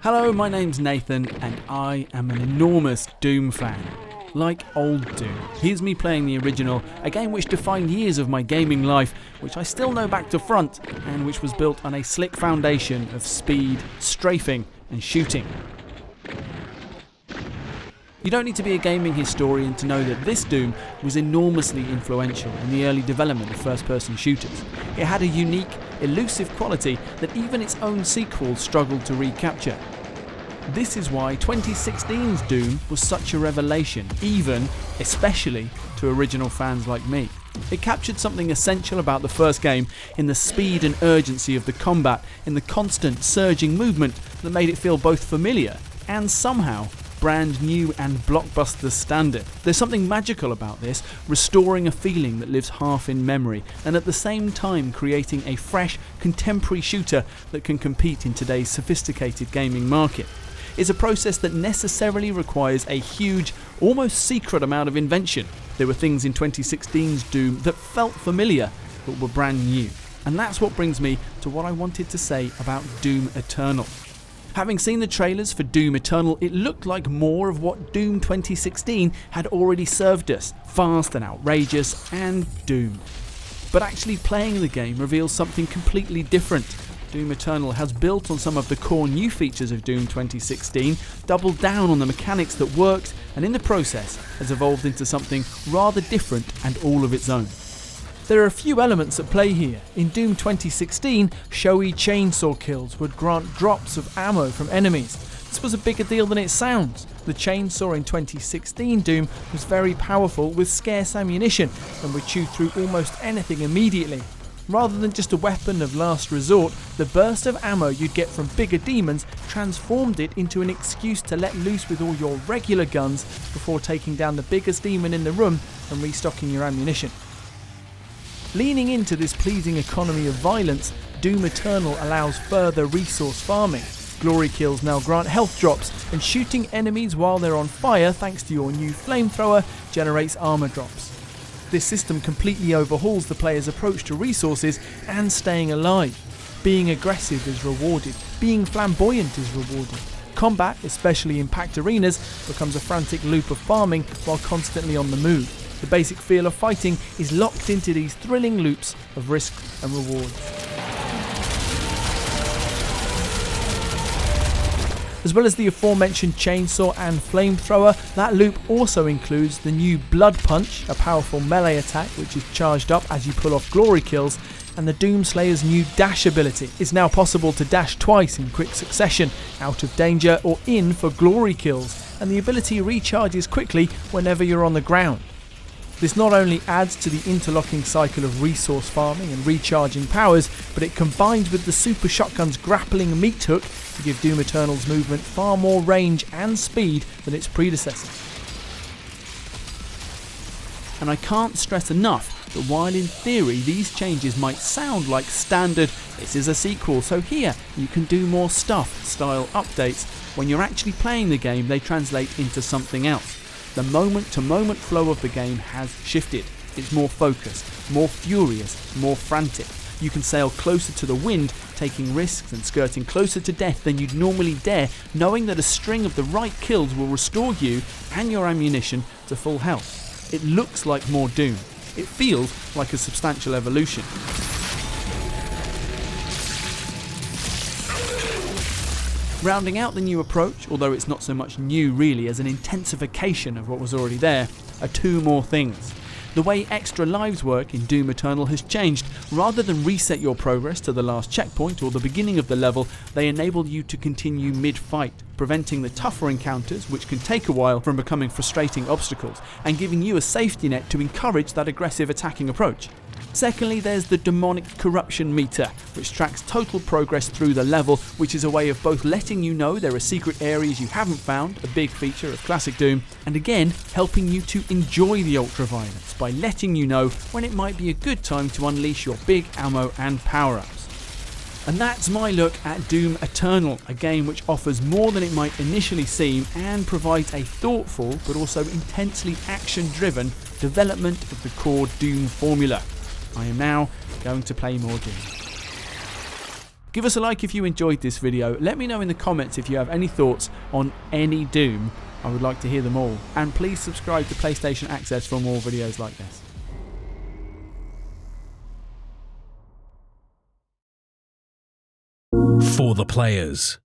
Hello, my name's Nathan and I am an enormous Doom fan. Like old Doom. Here's me playing the original, a game which defined years of my gaming life, which I still know back to front, and which was built on a slick foundation of speed, strafing and shooting. You don't need to be a gaming historian to know that this Doom was enormously influential in the early development of first-person shooters. It had a unique, elusive quality that even its own sequels struggled to recapture. This is why 2016's Doom was such a revelation, especially to original fans like me. It captured something essential about the first game in the speed and urgency of the combat, in the constant surging movement that made it feel both familiar and somehow brand new and blockbuster standard. There's something magical about this, restoring a feeling that lives half in memory and at the same time creating a fresh, contemporary shooter that can compete in today's sophisticated gaming market. It's a process that necessarily requires a huge, almost secret amount of invention. There were things in 2016's Doom that felt familiar but were brand new. And that's what brings me to what I wanted to say about Doom Eternal. Having seen the trailers for Doom Eternal, it looked like more of what Doom 2016 had already served us, fast and outrageous and Doom. But actually playing the game reveals something completely different. Doom Eternal has built on some of the core new features of Doom 2016, doubled down on the mechanics that worked, and in the process has evolved into something rather different and all of its own. There are a few elements at play here. In Doom 2016, showy chainsaw kills would grant drops of ammo from enemies. This was a bigger deal than it sounds. The chainsaw in 2016 Doom was very powerful with scarce ammunition and would chew through almost anything immediately. Rather than just a weapon of last resort, the burst of ammo you'd get from bigger demons transformed it into an excuse to let loose with all your regular guns before taking down the biggest demon in the room and restocking your ammunition. Leaning into this pleasing economy of violence, Doom Eternal allows further resource farming. Glory kills now grant health drops, and shooting enemies while they're on fire thanks to your new flamethrower generates armor drops. This system completely overhauls the player's approach to resources and staying alive. Being aggressive is rewarded, being flamboyant is rewarded. Combat, especially in packed arenas, becomes a frantic loop of farming while constantly on the move. The basic feel of fighting is locked into these thrilling loops of risk and reward. As well as the aforementioned chainsaw and flamethrower, that loop also includes the new Blood Punch, a powerful melee attack which is charged up as you pull off glory kills, and the Doomslayer's new dash ability. It's now possible to dash twice in quick succession, out of danger or in for glory kills, and the ability recharges quickly whenever you're on the ground. This not only adds to the interlocking cycle of resource farming and recharging powers, but it combines with the Super Shotgun's grappling meat hook to give Doom Eternal's movement far more range and speed than its predecessor. And I can't stress enough that while in theory these changes might sound like standard "this is a sequel, so here you can do more stuff" style updates, when you're actually playing the game they translate into something else. The moment-to-moment flow of the game has shifted. It's more focused, more furious, more frantic. You can sail closer to the wind, taking risks and skirting closer to death than you'd normally dare, knowing that a string of the right kills will restore you and your ammunition to full health. It looks like more Doom. It feels like a substantial evolution. Rounding out the new approach, although it's not so much new really as an intensification of what was already there, are two more things. The way extra lives work in Doom Eternal has changed. Rather than reset your progress to the last checkpoint or the beginning of the level, they enable you to continue mid-fight, preventing the tougher encounters, which can take a while, from becoming frustrating obstacles, and giving you a safety net to encourage that aggressive attacking approach. Secondly, there's the demonic corruption meter, which tracks total progress through the level, which is a way of both letting you know there are secret areas you haven't found, a big feature of classic Doom, and again helping you to enjoy the ultra-violence by letting you know when it might be a good time to unleash your big ammo and power-ups. And that's my look at Doom Eternal, a game which offers more than it might initially seem and provides a thoughtful but also intensely action-driven development of the core Doom formula. I am now going to play more Doom. Give us a like if you enjoyed this video. Let me know in the comments if you have any thoughts on any Doom. I would like to hear them all. And please subscribe to PlayStation Access for more videos like this. For the players.